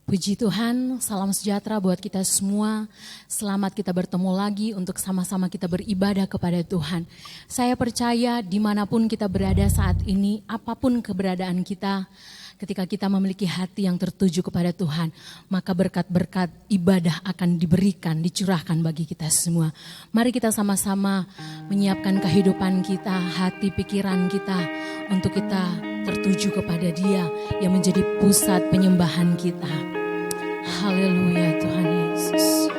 Puji Tuhan, salam sejahtera buat kita semua. Selamat kita bertemu lagi untuk sama-sama kita beribadah kepada Tuhan. Saya percaya dimanapun kita berada saat ini, apapun keberadaan kita, ketika kita memiliki hati yang tertuju kepada Tuhan, maka berkat-berkat ibadah akan diberikan, dicurahkan bagi kita semua. Mari kita sama-sama menyiapkan kehidupan kita, hati pikiran kita, untuk kita tertuju kepada Dia yang menjadi pusat penyembahan kita. Haleluya Tuhan Yesus.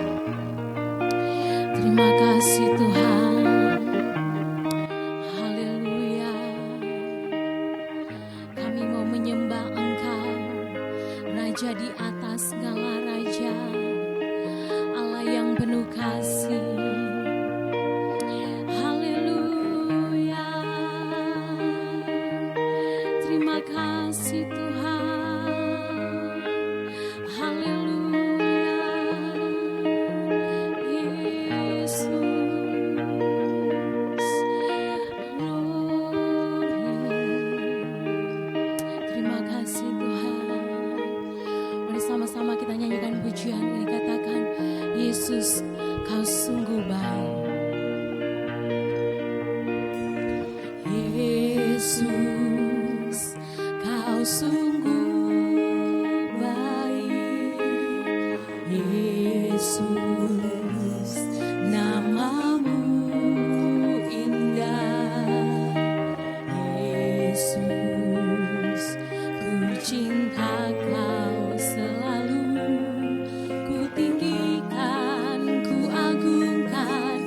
Terima kasih Tuhan. Haleluya. Kami mau menyembah Engkau, Raja di atas segala raja, Allah yang penuh kasih. Haleluya. Terima kasih Tuhan. Sama-sama kita nyanyikan pujian ini, katakan, Yesus kau sungguh baik. Yesus kau sungguh baik. Yesus namamu indah. Yesus ku cinta kau selalu, ku tinggikan, ku agungkan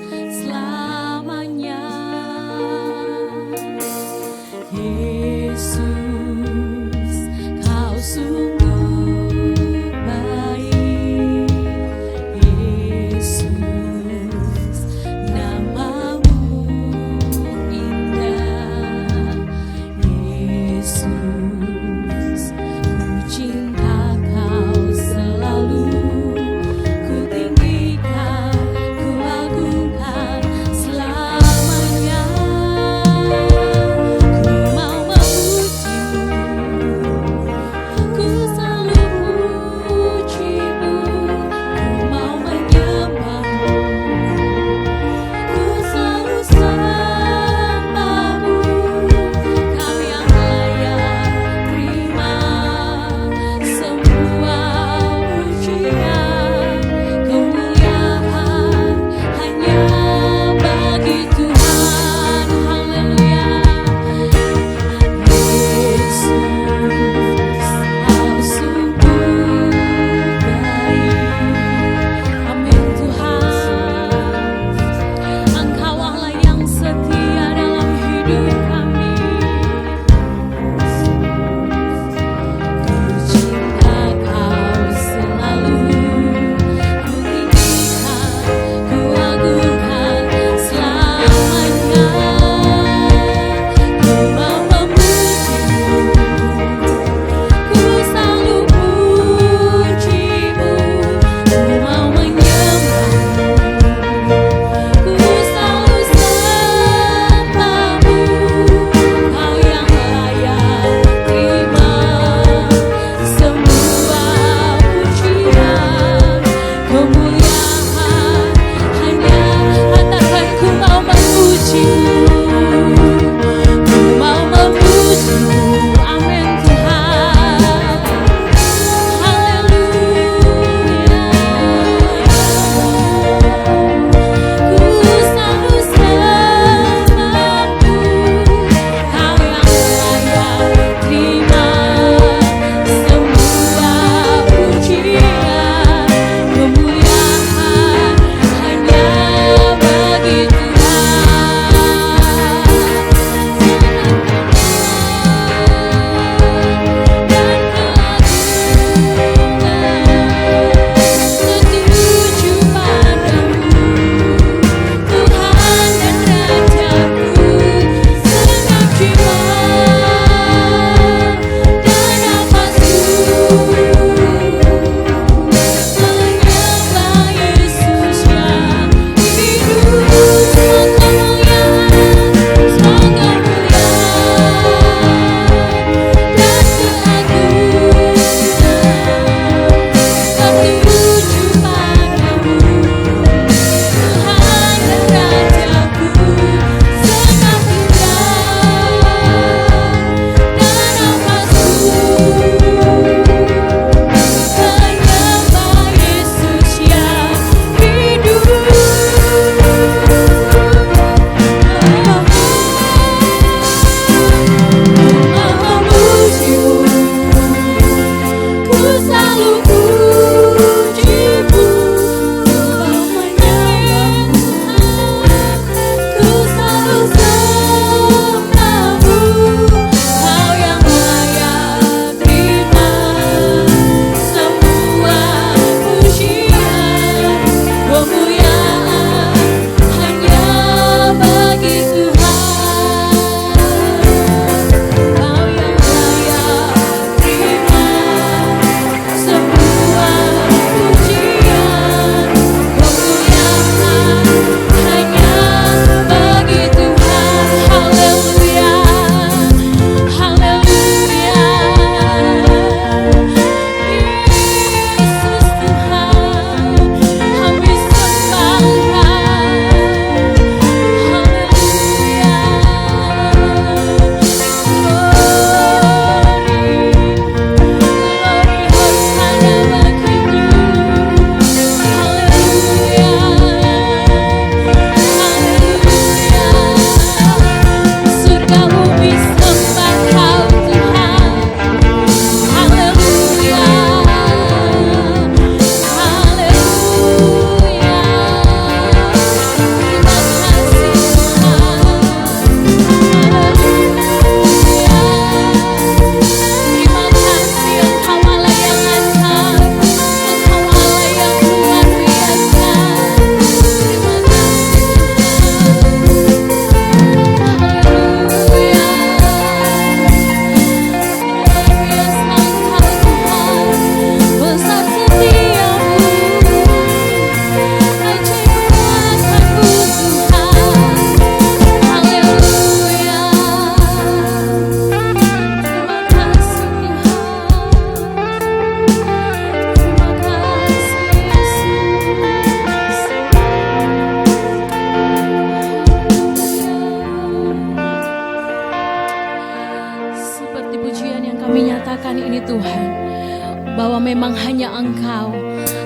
Engkau,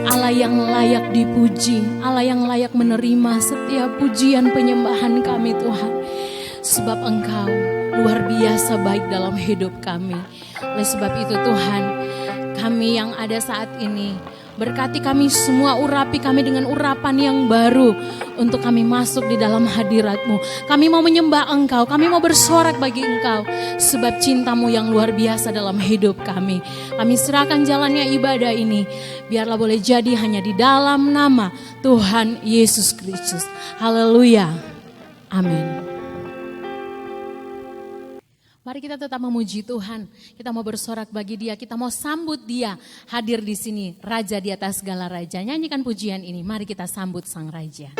Allah yang layak dipuji, Allah yang layak menerima setiap pujian penyembahan kami Tuhan. Sebab Engkau luar biasa baik dalam hidup kami. Oleh sebab itu Tuhan, kami yang ada saat ini, berkati kami semua, urapi kami dengan urapan yang baru untuk kami masuk di dalam hadirat-Mu. Kami mau menyembah Engkau, kami mau bersorak bagi Engkau sebab cinta-Mu yang luar biasa dalam hidup kami. Kami serahkan jalannya ibadah ini, biarlah boleh jadi hanya di dalam nama Tuhan Yesus Kristus. Haleluya. Amin. Mari kita tetap memuji Tuhan. Kita mau bersorak bagi Dia, kita mau sambut Dia hadir di sini, Raja di atas segala raja. Nyanyikan pujian ini, mari kita sambut Sang Raja.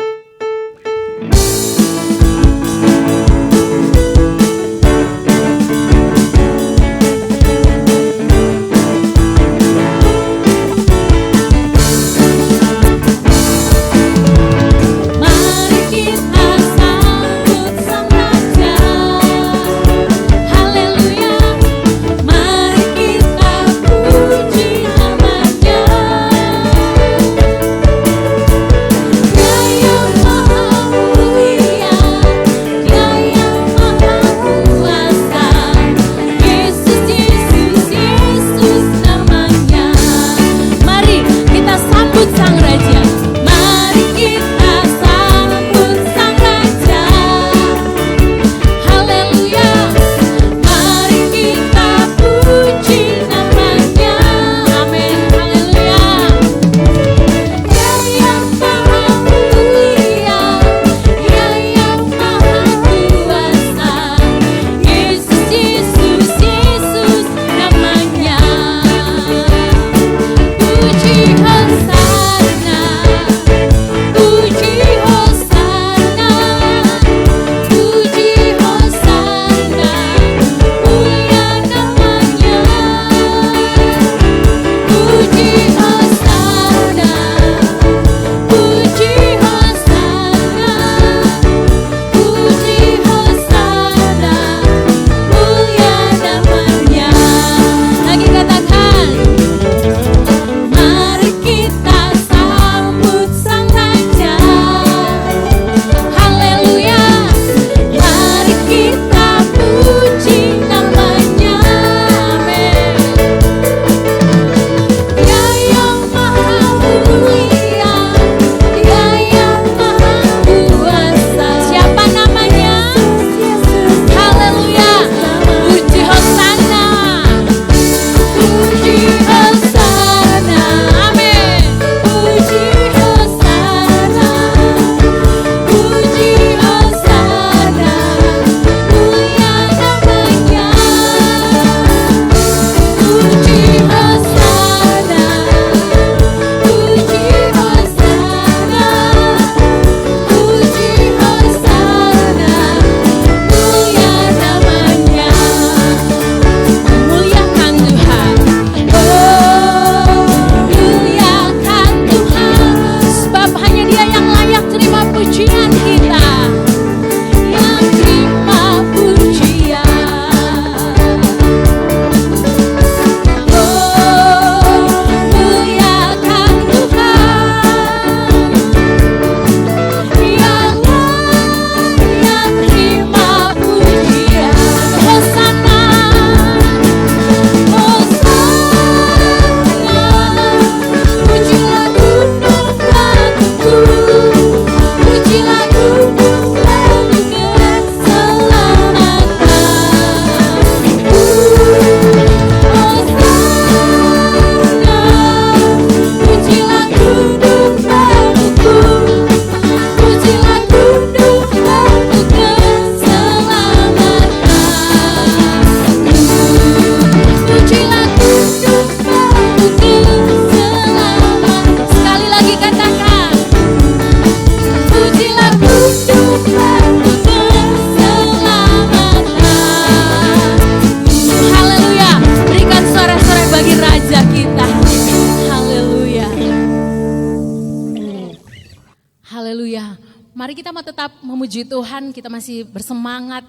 Mari kita mau tetap memuji Tuhan, kita masih bersemangat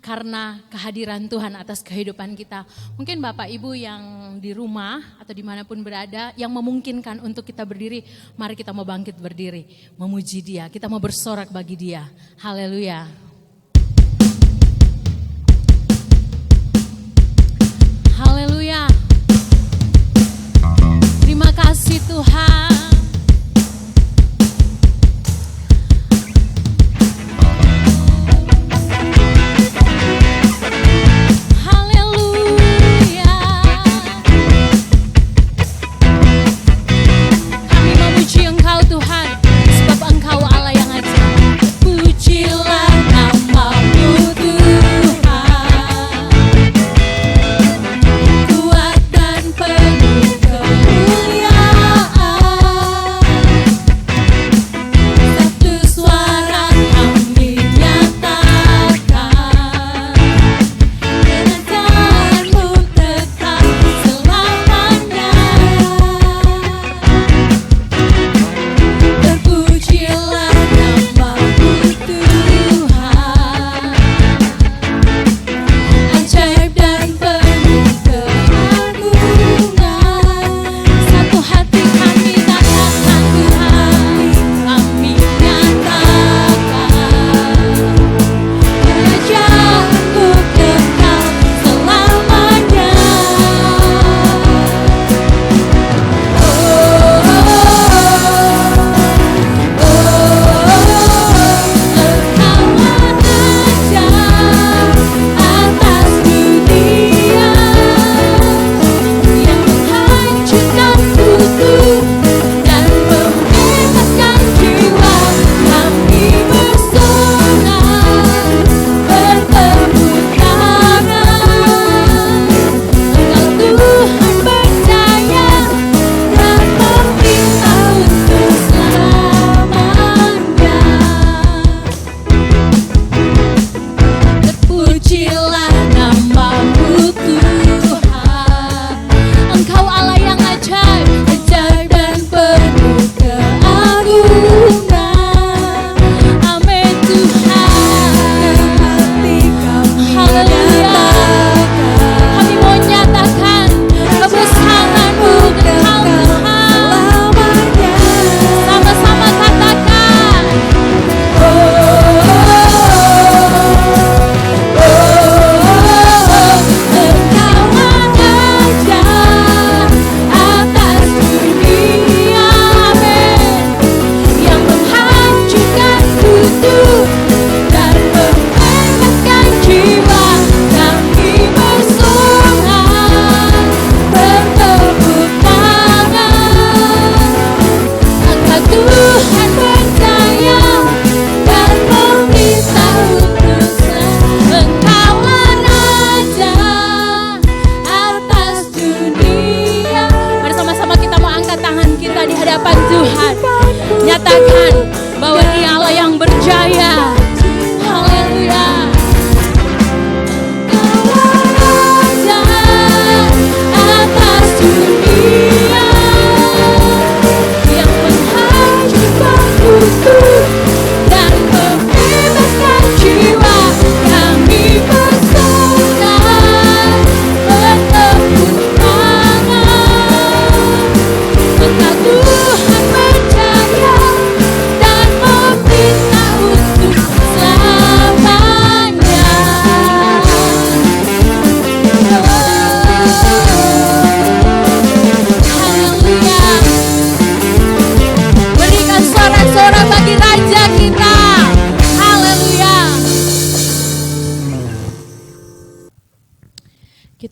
karena kehadiran Tuhan atas kehidupan kita. Mungkin Bapak Ibu yang di rumah atau dimanapun berada yang memungkinkan untuk kita berdiri, mari kita mau bangkit berdiri, memuji Dia, kita mau bersorak bagi Dia. Haleluya. Haleluya. Terima kasih Tuhan.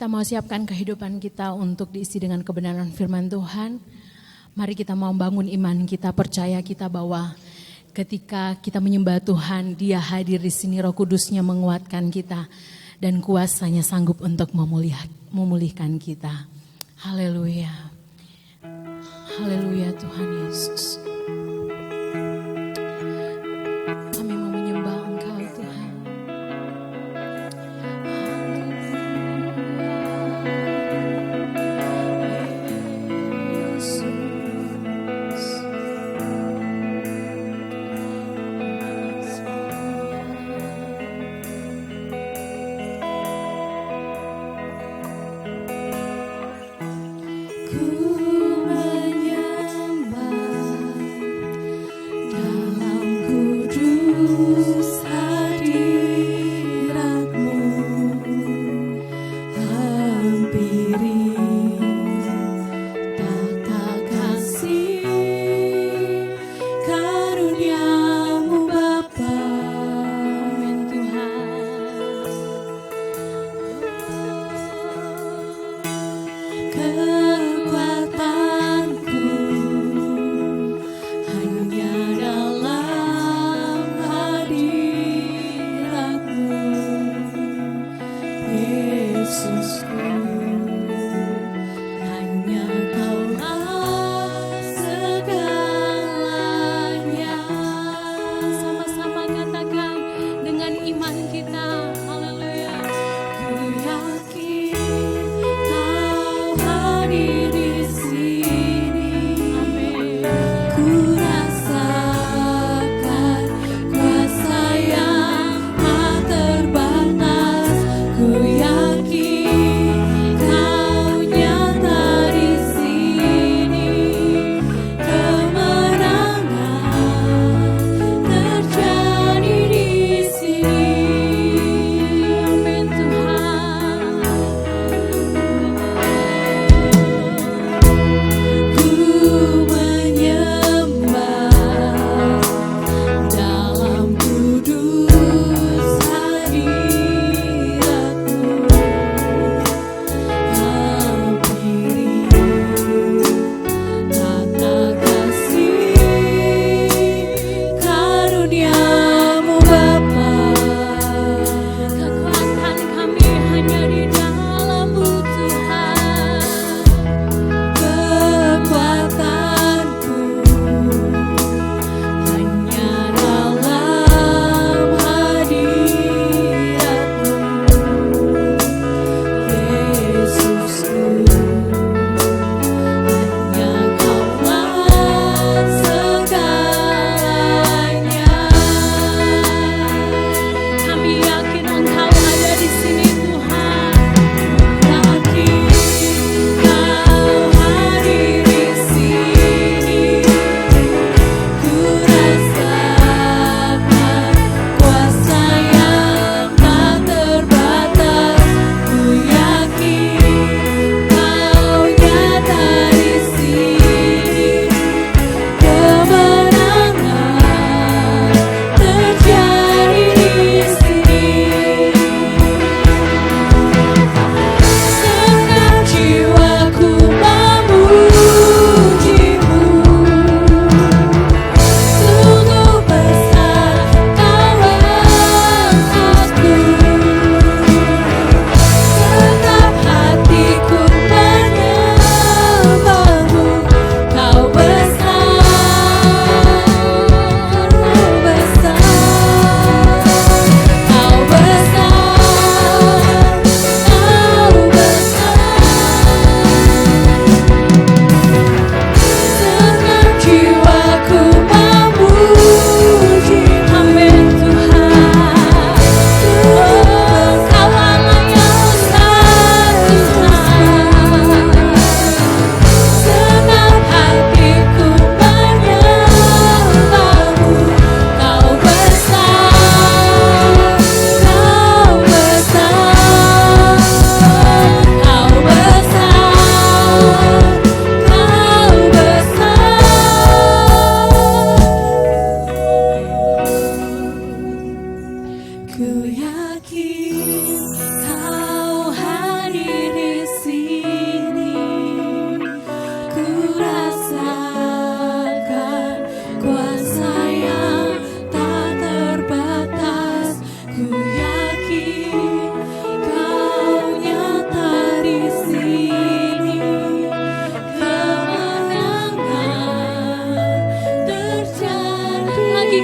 Kita mau siapkan kehidupan kita untuk diisi dengan kebenaran firman Tuhan. Mari kita mau bangun iman kita, percaya kita bahwa ketika kita menyembah Tuhan, Dia hadir di sini, Roh Kudusnya menguatkan kita dan kuasanya sanggup untuk memulihkan kita. Haleluya. Haleluya Tuhan Yesus. Kami mau menyembah Engkau Tuhan.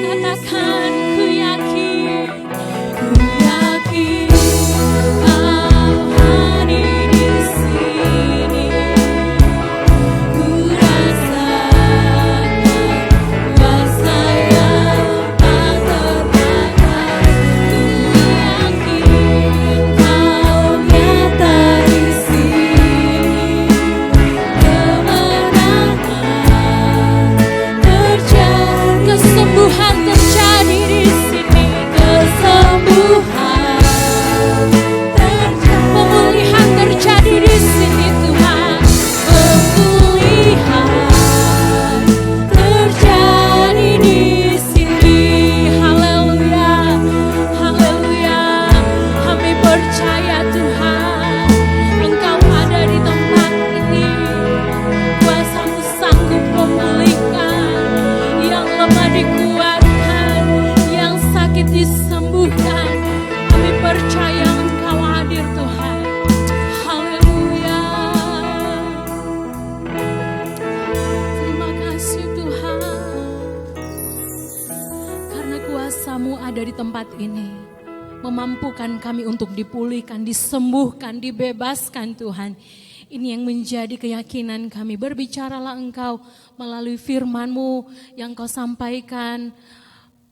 katakan ku yakin, Kau hadir di sini. Ku rasakan kuasa yang tak terbatas. Ku yakin Kau nyata di sini. Kemenangan terjadi, kesembuhan terjadi di sini. Kesembuhan terjadi, pemulihan terjadi di sini Tuhan. Pemulihan terjadi di sini. Haleluya, haleluya. Kami percaya Tuhan, Engkau ada di tempat ini. Kuasa-Mu sanggup memulihkan, yang lemah dikuatkan, yang sakit disembuhkan. Kami percaya Engkau hadir Tuhan. Haleluya. Terima kasih Tuhan, karena kuasa-Mu ada di tempat ini, memampukan kami untuk dipulihkan, disembuhkan, dibebaskan Tuhan. Ini yang menjadi keyakinan kami. Berbicaralah Engkau melalui firman-Mu yang Kau sampaikan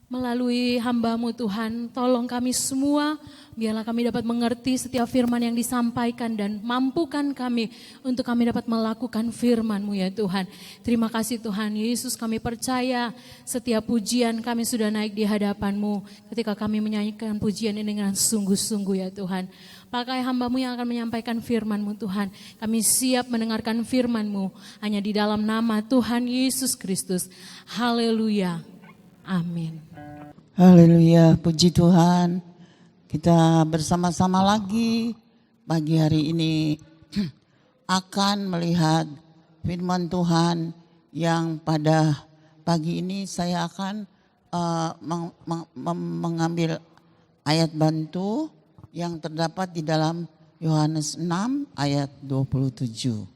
melalui hamba-Mu Tuhan. Tolong kami semua, biarlah kami dapat mengerti setiap firman yang disampaikan dan mampukan kami untuk kami dapat melakukan firman-Mu ya Tuhan. Terima kasih Tuhan Yesus, kami percaya setiap pujian kami sudah naik di hadapan-Mu ketika kami menyanyikan pujian ini dengan sungguh-sungguh ya Tuhan. Pakai hamba-Mu yang akan menyampaikan firman-Mu Tuhan. Kami siap mendengarkan firman-Mu hanya di dalam nama Tuhan Yesus Kristus. Haleluya. Amin. Haleluya, puji Tuhan. Kita bersama-sama lagi pagi hari ini akan melihat firman Tuhan yang pada pagi ini saya akan mengambil ayat bantu yang terdapat di dalam Yohanes 6 ayat 27.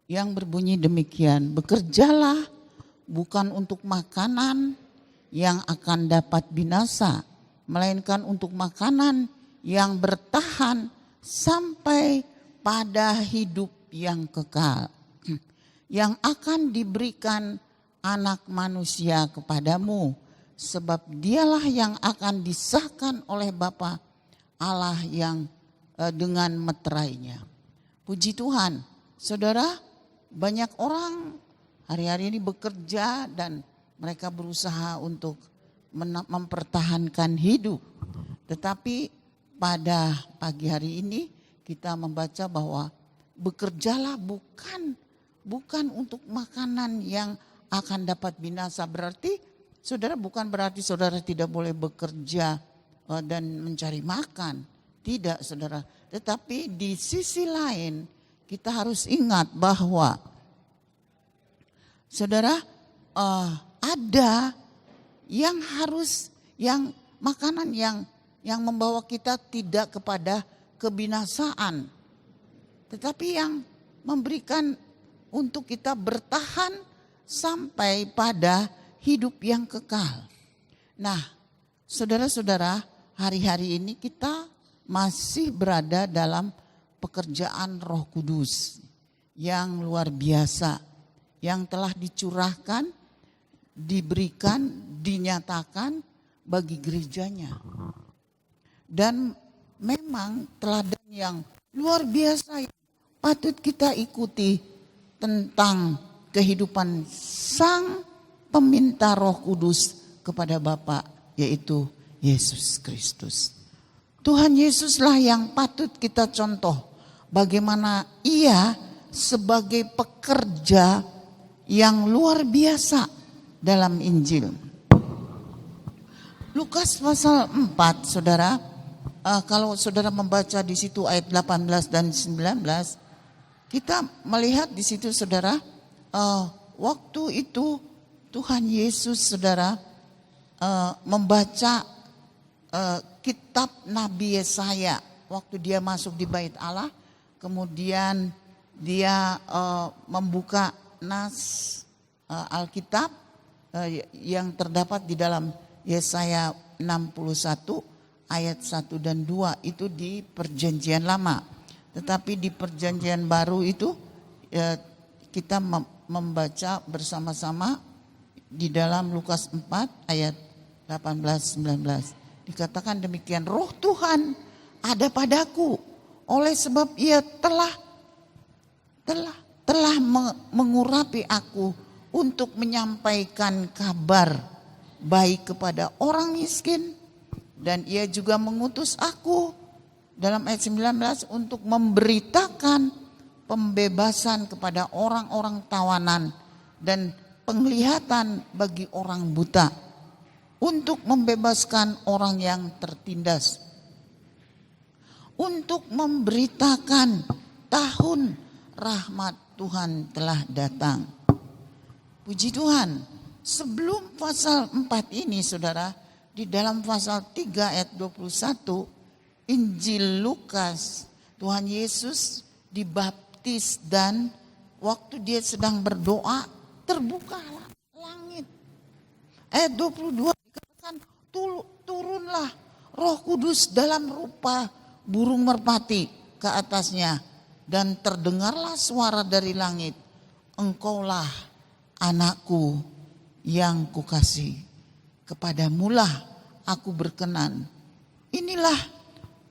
Yang berbunyi demikian, bekerjalah bukan untuk makanan yang akan dapat binasa, melainkan untuk makanan yang bertahan sampai pada hidup yang kekal, yang akan diberikan Anak Manusia kepadamu, sebab dialah yang akan disahkan oleh Bapa Allah yang dengan meterainya. Puji Tuhan, saudara, banyak orang hari-hari ini bekerja dan mereka berusaha untuk mempertahankan hidup. Tetapi pada pagi hari ini kita membaca bahwa bekerjalah bukan untuk makanan yang akan dapat binasa. Berarti saudara, bukan berarti saudara tidak boleh bekerja dan mencari makan. Tidak saudara. Tetapi di sisi lain kita harus ingat bahwa saudara, ada yang makanan yang membawa kita tidak kepada kebinasaan, tetapi yang memberikan untuk kita bertahan sampai pada hidup yang kekal. Nah, saudara-saudara, hari-hari ini kita masih berada dalam pekerjaan Roh Kudus yang luar biasa, yang telah dicurahkan, diberikan, dinyatakan bagi gerejanya. Dan memang teladan yang luar biasa yang patut kita ikuti tentang kehidupan Sang Peminta Roh Kudus kepada Bapa, yaitu Yesus Kristus. Tuhan Yesuslah yang patut kita contoh bagaimana Ia sebagai pekerja yang luar biasa dalam Injil. Lukas pasal 4, saudara, kalau saudara membaca di situ ayat 18 dan 19, kita melihat di situ saudara, waktu itu Tuhan Yesus saudara membaca kitab Nabi Yesaya waktu dia masuk di Bait Allah, kemudian dia membuka nas Alkitab yang terdapat di dalam Yesaya 61 ayat 1 dan 2 itu di Perjanjian Lama. Tetapi di Perjanjian Baru itu kita membaca bersama-sama di dalam Lukas 4 ayat 18-19. Dikatakan demikian, Roh Tuhan ada padaku, oleh sebab Ia telah mengurapi aku untuk menyampaikan kabar baik kepada orang miskin, dan Ia juga mengutus aku dalam ayat 19 untuk memberitakan pembebasan kepada orang-orang tawanan dan penglihatan bagi orang buta, untuk membebaskan orang yang tertindas, untuk memberitakan tahun rahmat Tuhan telah datang. Puji Tuhan, sebelum pasal 4 ini saudara, di dalam pasal 3 ayat 21 Injil Lukas, Tuhan Yesus dibaptis dan waktu dia sedang berdoa terbukalah langit. Ayat 22 dikatakan turunlah Roh Kudus dalam rupa burung merpati ke atasnya, dan terdengarlah suara dari langit, Engkaulah anakku yang kukasih, kepadamulah aku berkenan. Inilah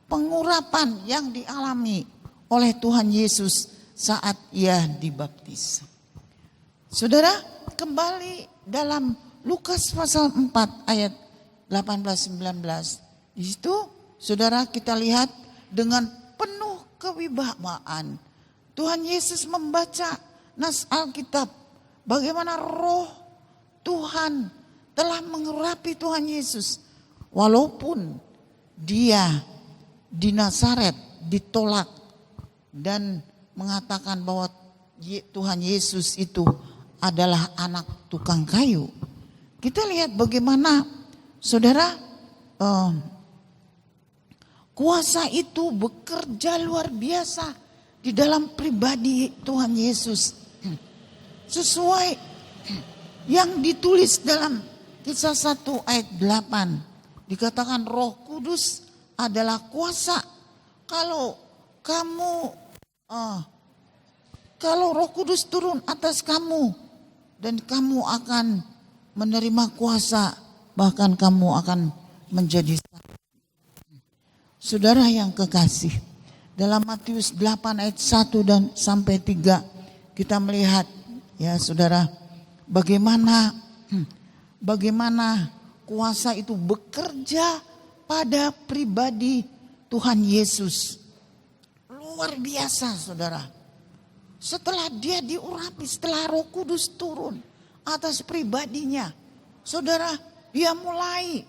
pengurapan yang dialami oleh Tuhan Yesus saat Ia dibaptis. Saudara, kembali dalam Lukas pasal 4 ayat 18-19. Di situ saudara kita lihat dengan penuh kewibawaan Tuhan Yesus membaca nas Alkitab, bagaimana Roh Tuhan telah mengurapi Tuhan Yesus. Walaupun dia di Nazaret ditolak dan mengatakan bahwa Tuhan Yesus itu adalah anak tukang kayu. Kita lihat bagaimana saudara kuasa itu bekerja luar biasa di dalam pribadi Tuhan Yesus. Sesuai yang ditulis dalam Kisah 1 ayat 8. Dikatakan Roh Kudus adalah kuasa. Kalau Roh Kudus turun atas kamu, dan kamu akan menerima kuasa, bahkan kamu akan menjadi saksi. Saudara yang kekasih, dalam Matius 8 ayat 1 dan sampai 3 kita melihat ya saudara, bagaimana kuasa itu bekerja pada pribadi Tuhan Yesus. Luar biasa saudara. Setelah dia diurapi, setelah Roh Kudus turun atas pribadinya, saudara, dia mulai,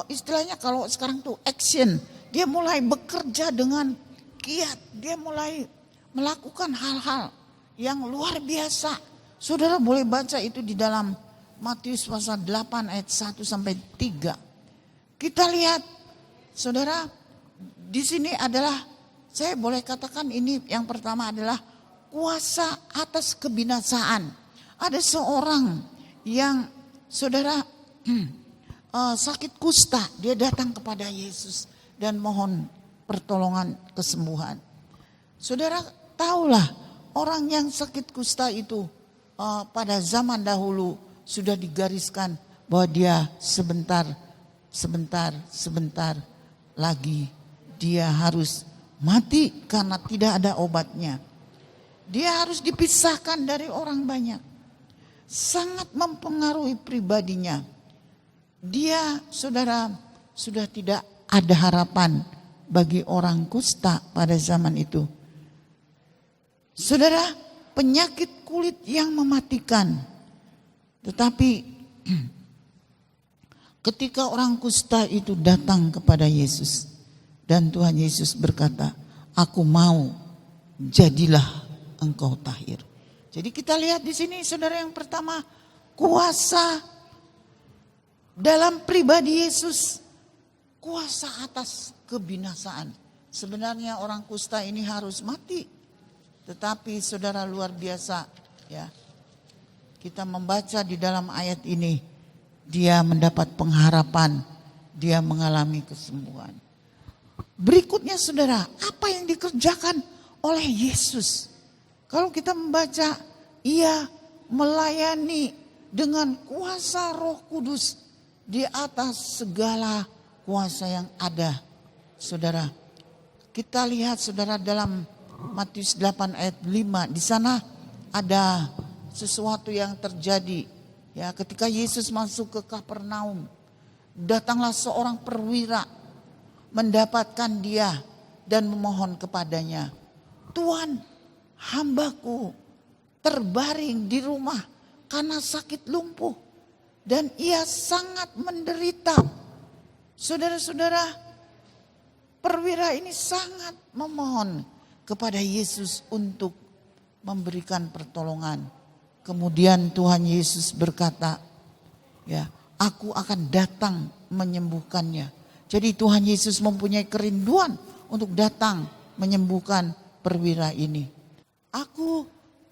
istilahnya kalau sekarang tuh action, dia mulai bekerja dengan giat, dia mulai melakukan hal-hal yang luar biasa. Saudara boleh baca itu di dalam Matius pasal 8 ayat 1 sampai 3. Kita lihat, saudara, di sini adalah, saya boleh katakan ini yang pertama adalah kuasa atas kebinasaan. Ada seorang yang saudara sakit kusta, dia datang kepada Yesus dan mohon pertolongan kesembuhan. Saudara tahulah orang yang sakit kusta itu pada zaman dahulu sudah digariskan bahwa dia sebentar lagi dia harus mati karena tidak ada obatnya. Dia harus dipisahkan dari orang banyak. Sangat mempengaruhi pribadinya. Dia saudara sudah tidak ada harapan bagi orang kusta pada zaman itu. Saudara, penyakit kulit yang mematikan. Tetapi ketika orang kusta itu datang kepada Yesus dan Tuhan Yesus berkata, "Aku mau, jadilah engkau tahir." Jadi kita lihat di sini saudara, yang pertama kuasa dalam pribadi Yesus, kuasa atas kebinasaan. Sebenarnya orang kusta ini harus mati, tetapi saudara luar biasa ya, kita membaca di dalam ayat ini, dia mendapat pengharapan, dia mengalami kesembuhan. Berikutnya saudara, apa yang dikerjakan oleh Yesus? Kalau kita membaca, ia melayani dengan kuasa Roh Kudus di atas segala kuasa yang ada. Saudara, kita lihat saudara dalam Matius 8 ayat 5, di sana ada sesuatu yang terjadi. Ya, ketika Yesus masuk ke Kapernaum, datanglah seorang perwira mendapatkan dia dan memohon kepadanya, "Tuan, hambaku terbaring di rumah karena sakit lumpuh dan ia sangat menderita." Saudara-saudara, perwira ini sangat memohon kepada Yesus untuk memberikan pertolongan. Kemudian Tuhan Yesus berkata, ya, aku akan datang menyembuhkannya. Jadi Tuhan Yesus mempunyai kerinduan untuk datang menyembuhkan perwira ini. Aku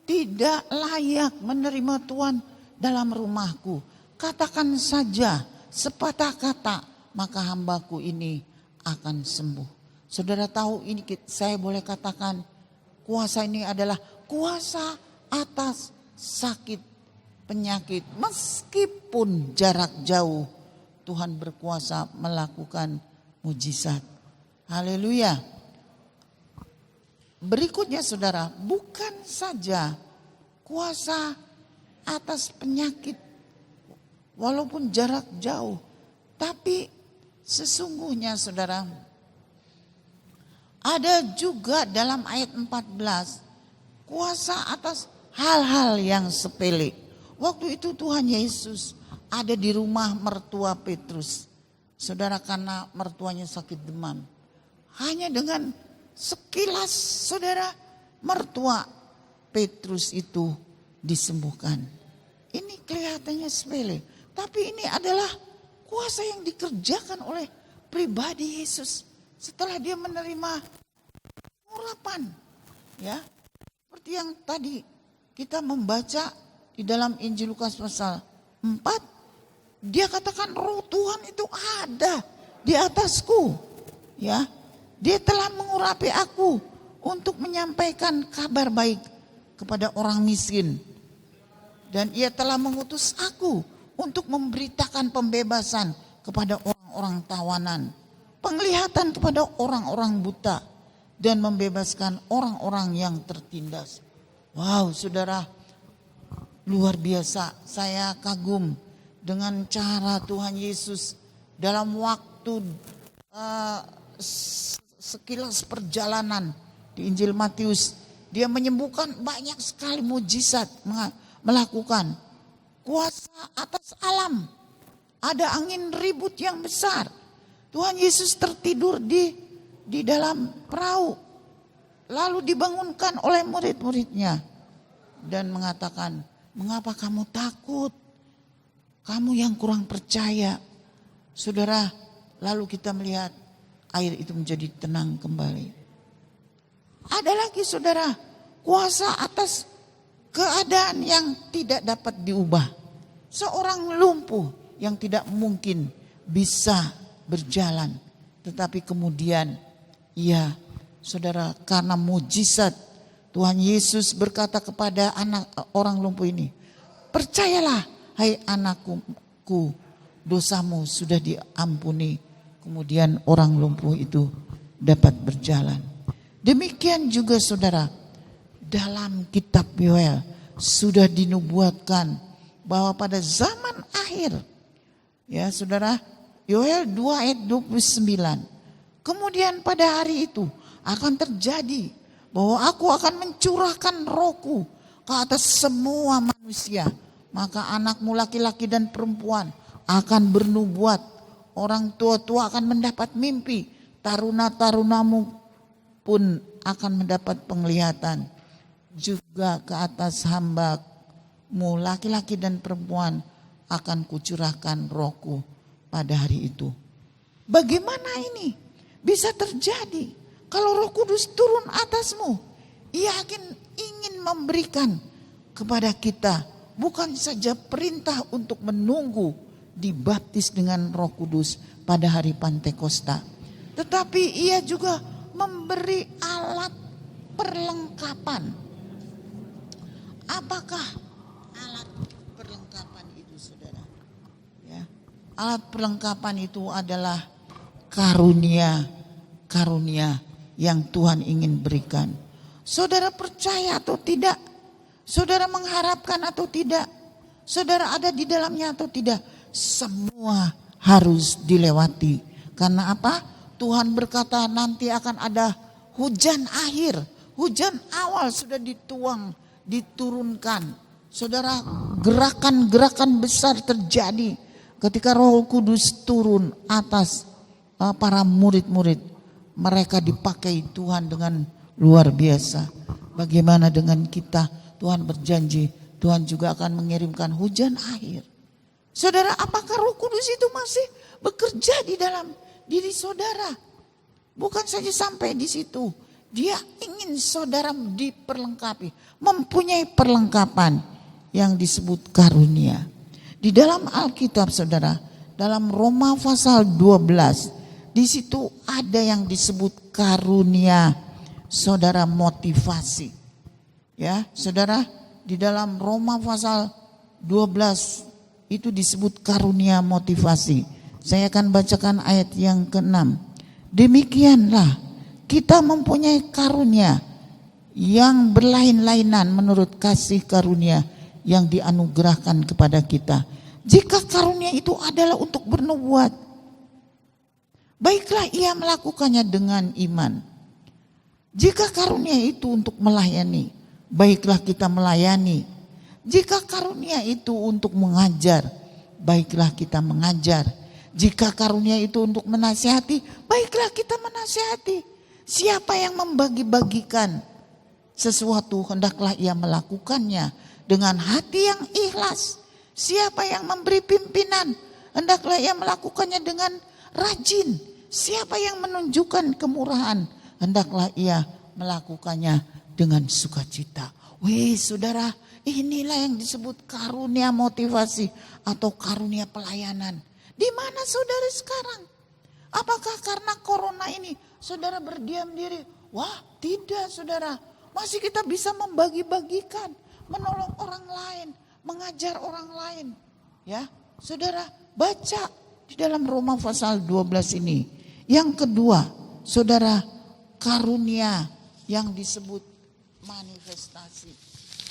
tidak layak menerima Tuhan dalam rumahku. Katakan saja sepatah kata, maka hambaku ini akan sembuh. Saudara tahu ini, saya boleh katakan kuasa ini adalah kuasa atas sakit penyakit. Meskipun jarak jauh, Tuhan berkuasa melakukan mujizat. Haleluya. Berikutnya saudara, bukan saja kuasa atas penyakit walaupun jarak jauh, tapi sesungguhnya saudara, ada juga dalam ayat 14 kuasa atas hal-hal yang sepele. Waktu itu Tuhan Yesus ada di rumah mertua Petrus. Saudara, karena mertuanya sakit demam. Hanya dengan sekilas saudara, mertua Petrus itu disembuhkan. Ini kelihatannya sepele, tapi ini adalah kuasa yang dikerjakan oleh pribadi Yesus setelah dia menerima urapan. Ya, seperti yang tadi kita membaca di dalam Injil Lukas pasal 4, dia katakan roh Tuhan itu ada di atasku. Ya, dia telah mengurapi aku untuk menyampaikan kabar baik kepada orang miskin. Dan ia telah mengutus aku untuk memberitakan pembebasan kepada orang-orang tawanan, penglihatan kepada orang-orang buta, dan membebaskan orang-orang yang tertindas. Wow, saudara, luar biasa. Saya kagum dengan cara Tuhan Yesus dalam waktu sekilas perjalanan di Injil Matius. Dia menyembuhkan banyak sekali mujizat, melakukan kuasa atas alam. Ada angin ribut yang besar. Tuhan Yesus tertidur di dalam perahu. Lalu dibangunkan oleh murid-muridnya. Dan mengatakan, mengapa kamu takut? Kamu yang kurang percaya. Saudara, lalu kita melihat air itu menjadi tenang kembali. Ada lagi saudara, kuasa atas keadaan yang tidak dapat diubah. Seorang lumpuh yang tidak mungkin bisa berjalan. Tetapi kemudian ia, saudara, karena mujizat Tuhan Yesus berkata kepada anak orang lumpuh ini, percayalah hai anakku, dosamu sudah diampuni. Kemudian orang lumpuh itu dapat berjalan. Demikian juga saudara, dalam kitab Yoel sudah dinubuatkan bahwa pada zaman akhir, ya saudara, Yoel 2 ayat 29, kemudian pada hari itu akan terjadi bahwa aku akan mencurahkan rohku ke atas semua manusia. Maka anakmu laki-laki dan perempuan akan bernubuat, orang tua-tua akan mendapat mimpi, taruna-tarunamu pun akan mendapat penglihatan. Juga ke atas hambamu laki-laki dan perempuan akan kucurahkan rohku pada hari itu. Bagaimana ini bisa terjadi? Kalau Roh Kudus turun atasmu, ia ingin memberikan kepada kita bukan saja perintah untuk menunggu dibaptis dengan Roh Kudus pada hari Pantekosta, tetapi ia juga memberi alat perlengkapan. Apakah alat perlengkapan itu, saudara? Ya, alat perlengkapan itu adalah karunia yang Tuhan ingin berikan. Saudara percaya atau tidak? Saudara mengharapkan atau tidak? Saudara ada di dalamnya atau tidak? Semua harus dilewati. Karena apa? Tuhan berkata nanti akan ada hujan akhir. Hujan awal sudah diturunkan. Saudara, gerakan-gerakan besar terjadi ketika Roh Kudus turun atas para murid-murid. Mereka dipakai Tuhan dengan luar biasa. Bagaimana dengan kita? Tuhan berjanji, Tuhan juga akan mengirimkan hujan akhir. Saudara, apakah Roh Kudus itu masih bekerja di dalam diri saudara? Bukan saja sampai di situ. Dia ingin saudara diperlengkapi, mempunyai perlengkapan yang disebut karunia. Di dalam Alkitab, saudara, dalam Roma pasal 12, di situ ada yang disebut karunia, saudara, motivasi. Ya, saudara, di dalam Roma pasal 12 itu disebut karunia motivasi. Saya akan bacakan ayat yang ke-6. Demikianlah kita mempunyai karunia yang berlain-lainan menurut kasih karunia yang dianugerahkan kepada kita. Jika karunia itu adalah untuk bernubuat, baiklah ia melakukannya dengan iman. Jika karunia itu untuk melayani, baiklah kita melayani. Jika karunia itu untuk mengajar, baiklah kita mengajar. Jika karunia itu untuk menasihati, baiklah kita menasihati. Siapa yang membagi-bagikan sesuatu, hendaklah ia melakukannya dengan hati yang ikhlas. Siapa yang memberi pimpinan, hendaklah ia melakukannya dengan rajin. Siapa yang menunjukkan kemurahan, hendaklah ia melakukannya dengan sukacita. Wih, saudara, inilah yang disebut karunia motivasi atau karunia pelayanan. Di mana saudara sekarang? Apakah karena corona ini saudara berdiam diri? Wah, tidak, saudara. Masih kita bisa membagi-bagikan, menolong orang lain, mengajar orang lain. Ya, saudara, baca di dalam Roma pasal 12 ini. Yang kedua, saudara, karunia yang disebut manifestasi.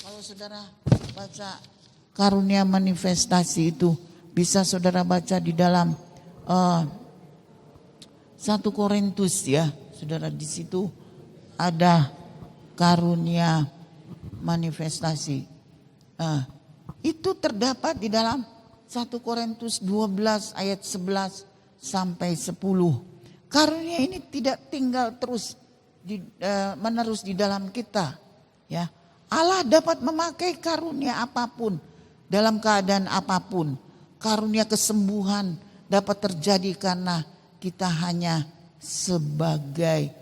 Kalau saudara baca karunia manifestasi itu, bisa saudara baca di dalam 1 Korintus, ya. Saudara, di situ ada karunia manifestasi. Itu terdapat di dalam 1 Korintus 12 ayat 11 sampai 10. Karunia ini tidak tinggal terus menerus di dalam kita, ya. Allah dapat memakai karunia apapun dalam keadaan apapun. Karunia kesembuhan dapat terjadi karena kita hanya sebagai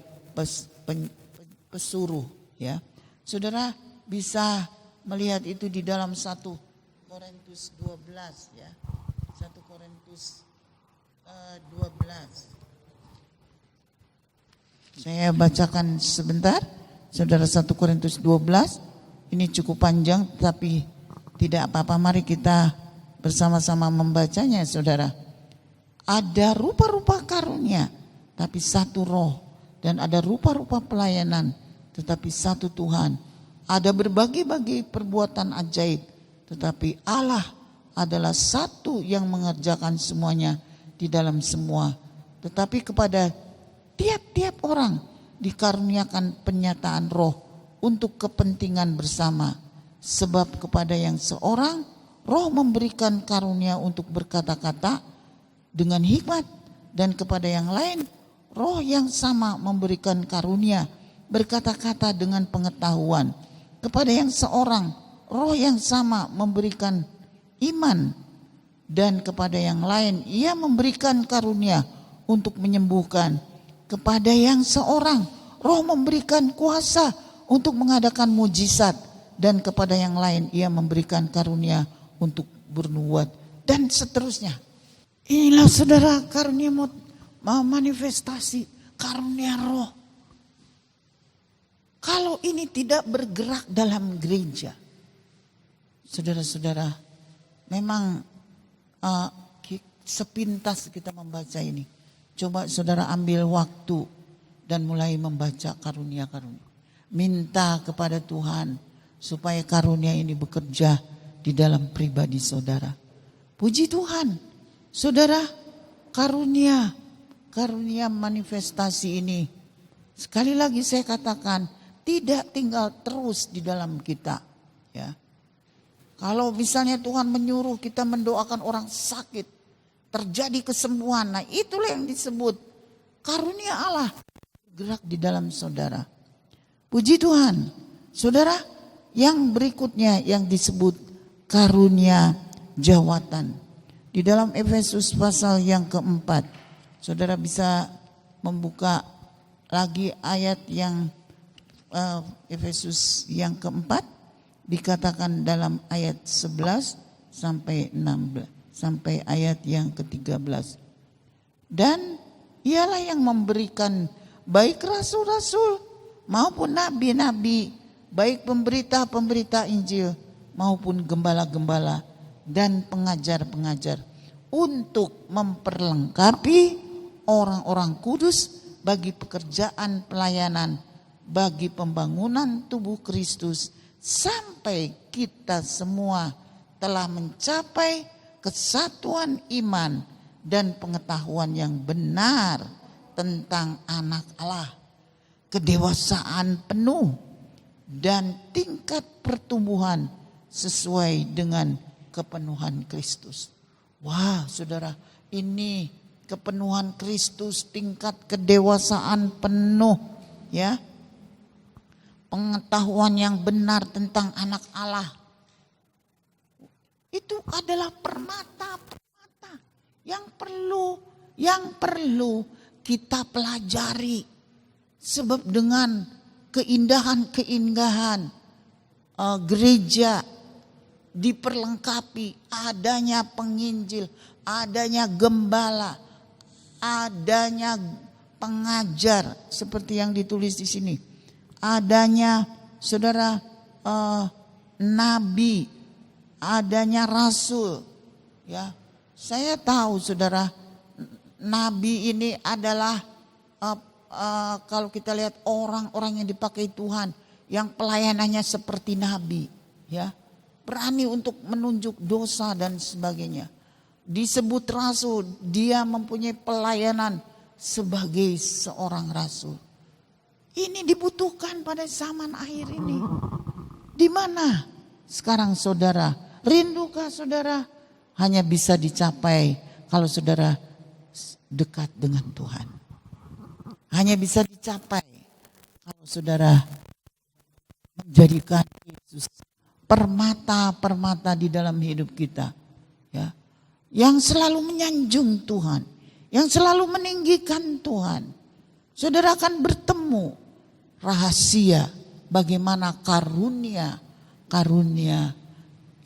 pesuruh, ya. Saudara bisa melihat itu di dalam 1 Korintus 12, ya. 1 Korintus 12. Saya bacakan sebentar. Saudara, 1 Korintus 12. Ini cukup panjang tapi tidak apa-apa. Mari kita bersama-sama membacanya, saudara. Ada rupa-rupa karunia, tapi satu roh. Dan ada rupa-rupa pelayanan, tetapi satu Tuhan. Ada berbagai-bagai perbuatan ajaib, tetapi Allah adalah satu yang mengerjakan semuanya di dalam semua. Tetapi kepada tiap-tiap orang dikaruniakan penyataan roh untuk kepentingan bersama. Sebab kepada yang seorang, roh memberikan karunia untuk berkata-kata dengan hikmat, dan kepada yang lain, roh yang sama memberikan karunia berkata-kata dengan pengetahuan. Kepada yang seorang, roh yang sama memberikan iman, dan kepada yang lain ia memberikan karunia untuk menyembuhkan. Kepada yang seorang, roh memberikan kuasa untuk mengadakan mujizat, dan kepada yang lain ia memberikan karunia untuk bernubuat dan seterusnya. Inilah saudara karunia manifestasi karunia roh. Kalau ini tidak bergerak dalam gereja, saudara-saudara, memang sepintas kita membaca ini. Coba saudara ambil waktu dan mulai membaca karunia-karunia. Minta kepada Tuhan supaya karunia ini bekerja di dalam pribadi saudara. Puji Tuhan, saudara, karunia manifestasi ini, sekali lagi saya katakan, tidak tinggal terus di dalam kita. Ya. Kalau misalnya Tuhan menyuruh kita mendoakan orang sakit, terjadi kesembuhan, nah itulah yang disebut karunia Allah gerak di dalam saudara. Puji Tuhan, saudara, yang berikutnya yang disebut karunia jawatan. Di dalam Efesus pasal yang keempat, saudara bisa membuka lagi ayat yang Efesus yang keempat, dikatakan dalam ayat 11 sampai 16 sampai ayat yang ke-13. Dan ialah yang memberikan baik rasul-rasul maupun nabi-nabi, baik pemberita-pemberita Injil maupun gembala-gembala dan pengajar-pengajar, untuk memperlengkapi orang-orang kudus bagi pekerjaan pelayanan, bagi pembangunan tubuh Kristus, sampai kita semua telah mencapai kesatuan iman dan pengetahuan yang benar tentang anak Allah, kedewasaan penuh dan tingkat pertumbuhan sesuai dengan kepenuhan Kristus. Wah, saudara, ini kepenuhan Kristus, tingkat kedewasaan penuh, ya. Pengetahuan yang benar tentang anak Allah. Itu adalah permata-permata yang perlu kita pelajari. Sebab dengan keindahan gereja diperlengkapi, adanya penginjil, adanya gembala, adanya pengajar seperti yang ditulis di sini, adanya saudara nabi, adanya rasul. Ya, saya tahu saudara, nabi ini adalah kalau kita lihat orang-orang yang dipakai Tuhan, yang pelayanannya seperti nabi, ya, berani untuk menunjuk dosa dan sebagainya. Disebut rasul, dia mempunyai pelayanan sebagai seorang rasul. Ini dibutuhkan pada zaman akhir ini. Di mana sekarang saudara? Rindukah saudara? Hanya bisa dicapai kalau saudara dekat dengan Tuhan. Hanya bisa dicapai kalau saudara menjadikan Yesus permata-permata di dalam hidup kita, ya, yang selalu menyanjung Tuhan, yang selalu meninggikan Tuhan. Saudara akan bertemu rahasia bagaimana karunia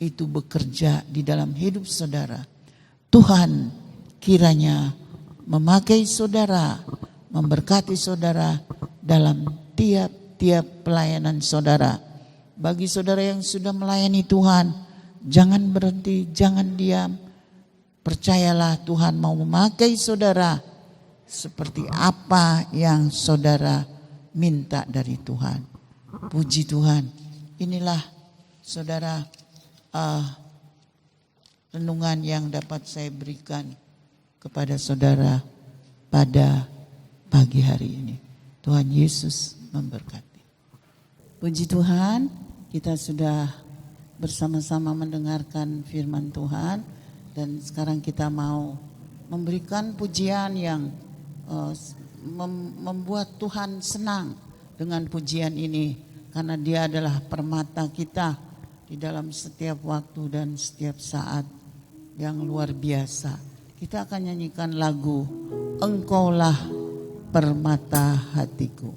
itu bekerja di dalam hidup saudara. Tuhan kiranya memakai saudara, memberkati saudara dalam tiap-tiap pelayanan saudara. Bagi saudara yang sudah melayani Tuhan, jangan berhenti, jangan diam. Percayalah Tuhan mau memakai saudara seperti apa yang saudara minta dari Tuhan. Puji Tuhan. Inilah saudara renungan yang dapat saya berikan kepada saudara pada pagi hari ini. Tuhan Yesus memberkati. Puji Tuhan, kita sudah bersama-sama mendengarkan firman Tuhan, dan sekarang kita mau memberikan pujian yang membuat Tuhan senang dengan pujian ini, karena Dia adalah permata kita di dalam setiap waktu dan setiap saat yang luar biasa. Kita akan nyanyikan lagu Engkaulah Permata Hatiku.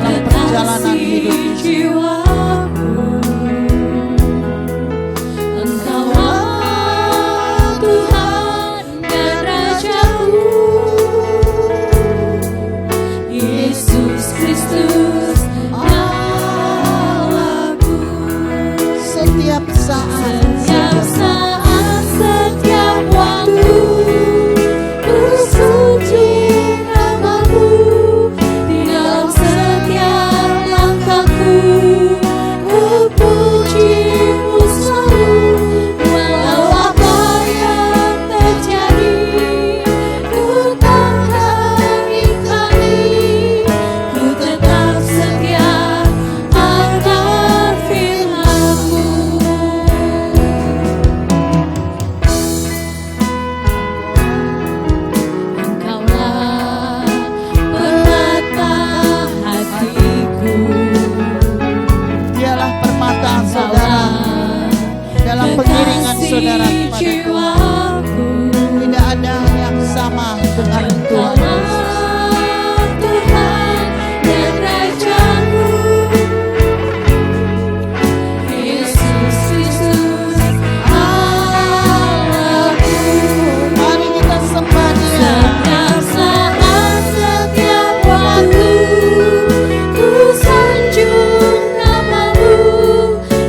dalam perjalanan hidup ini. jiwaku, Engkaulah Tuhan dan Rajaku, Yesus Kristus Allahku. Setiap saat, Setiap saat, setiap waktu, ku sujud namamu. Di dalam setiap langkahku, ku pujimu selalu. Walau apa yang terjadi, ku takkan ingkari. Ku tetap setia akan firman-Mu. Engkaulah permata hatiku, dialah permata saudara dalam pengiringan saudara kepada Tuhan. jiwaku. Tidak ada yang sama dengan Tuhan Yesus. Engkaulah Tuhan dan Rajaku, Yesus Kristus Allahku. Mari kita sembah Dia. Setiap saat, setiap waktu, ku sanjung namamu.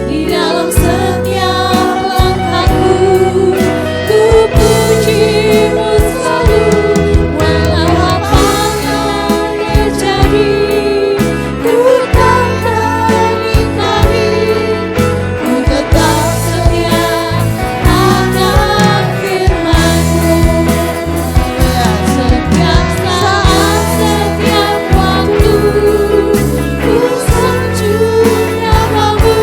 Di dalam setiap langkahku, ku pujimu selalu. Walau apa yang terjadi, ku takkan ingkari. Ku tetap setia akan firman-Mu. Setiap saat, setiap waktu, ku sanjung namamu.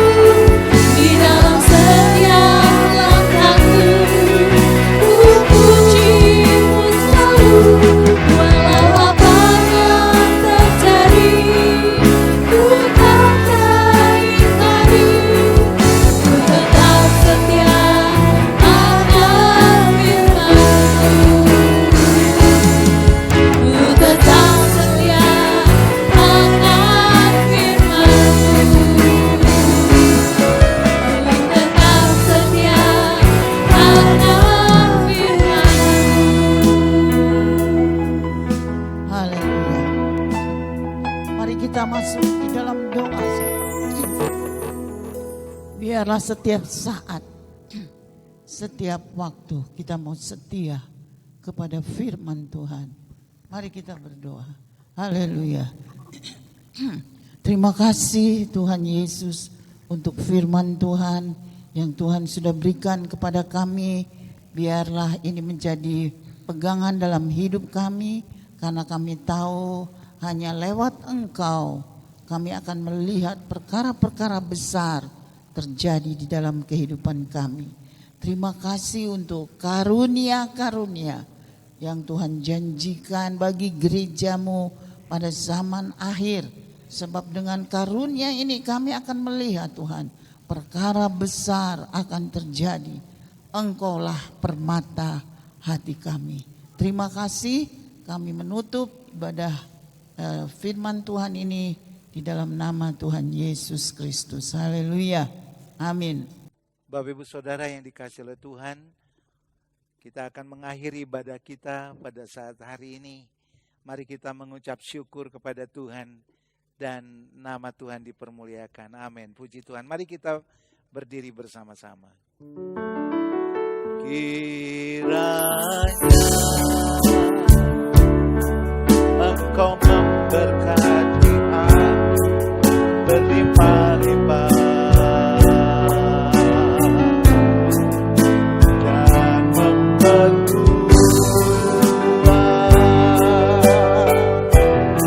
Di dalam setiap langkahku, ku pujimu selalu. Walau apa yang terjadi, ku takkan ingkari. Ku tetap setia akan firman-Mu. Ku tetap setia akan firman-Mu. Ku tetap setia akan firman-Mu. Haleluya. Mari kita masuk di dalam doa. Biarlah setiap saat, setiap waktu kita mau setia kepada firman Tuhan. Mari kita berdoa. Haleluya. Terima kasih Tuhan Yesus untuk firman Tuhan yang Tuhan sudah berikan kepada kami. Biarlah ini menjadi pegangan dalam hidup kami, karena kami tahu hanya lewat Engkau kami akan melihat perkara-perkara besar terjadi di dalam kehidupan kami. Terima kasih untuk karunia-karunia yang Tuhan janjikan bagi gereja-Mu pada zaman akhir. Sebab dengan karunia ini kami akan melihat Tuhan, perkara besar akan terjadi. Engkaulah permata hati kami. Terima kasih, kami menutup ibadah firman Tuhan ini di dalam nama Tuhan Yesus Kristus. Haleluya. Amin. Bapak Ibu Saudara yang dikasihi oleh Tuhan, kita akan mengakhiri ibadah kita pada saat hari ini. Mari kita mengucap syukur kepada Tuhan dan nama Tuhan dipermuliakan. Amin. Puji Tuhan. Mari kita berdiri bersama-sama. Kiranya Engkau memberkati aku berlimpah-limpah dan memperkuat.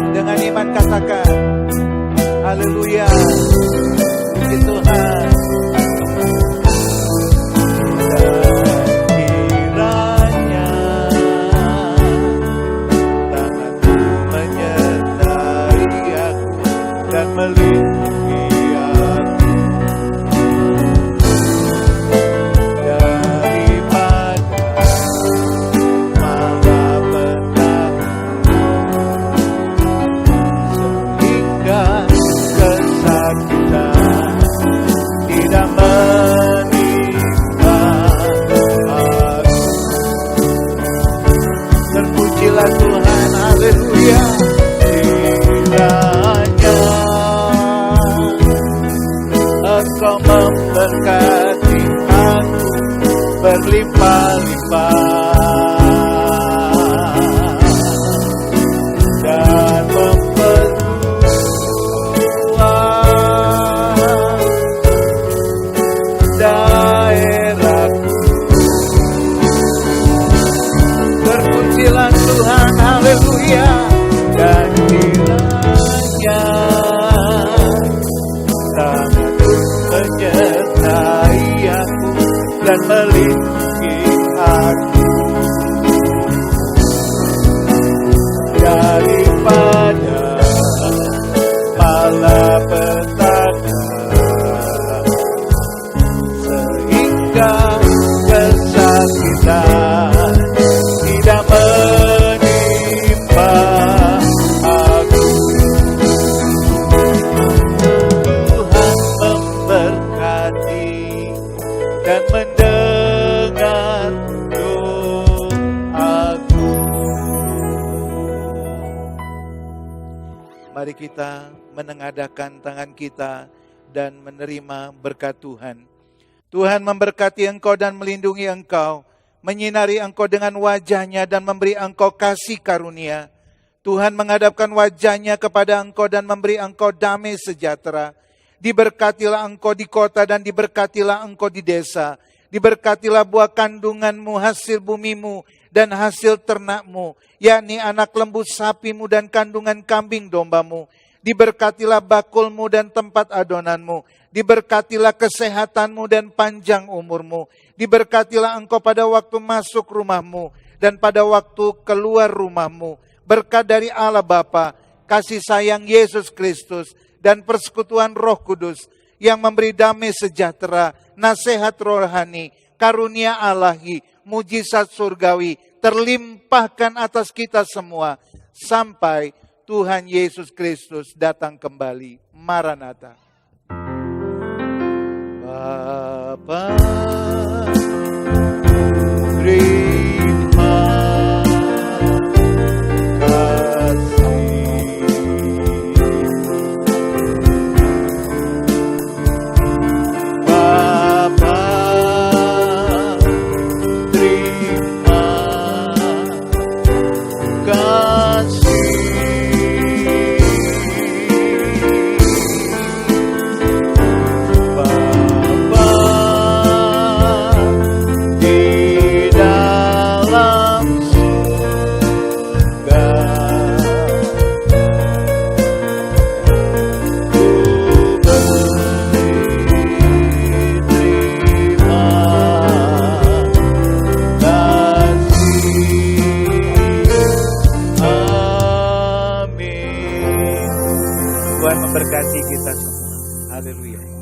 Dengan iman katakan haleluya. Puji Tuhan. Dan melindungi aku daripada malapetaka, sehingga Mari kita menengadahkan tangan kita dan menerima berkat Tuhan. Tuhan memberkati engkau dan melindungi engkau, menyinari engkau dengan wajah-Nya dan memberi engkau kasih karunia. Tuhan menghadapkan wajah-Nya kepada engkau dan memberi engkau damai sejahtera. Diberkatilah engkau di kota dan diberkatilah engkau di desa. Diberkatilah buah kandunganmu, hasil bumimu, dan hasil ternakmu, yakni anak lembu sapimu dan kandungan kambing dombamu. Diberkatilah bakulmu dan tempat adonanmu. Diberkatilah kesehatanmu dan panjang umurmu. Diberkatilah engkau pada waktu masuk rumahmu dan pada waktu keluar rumahmu. Berkat dari Allah Bapa, kasih sayang Yesus Kristus, dan persekutuan Roh Kudus yang memberi damai sejahtera, nasihat rohani, karunia Allahi, mujizat surgawi terlimpahkan atas kita semua sampai Tuhan Yesus Kristus datang kembali. Maranatha. Bapa, terima kasih. Bapa, terima kasih. Tuhan memberkati kita semua. Haleluya.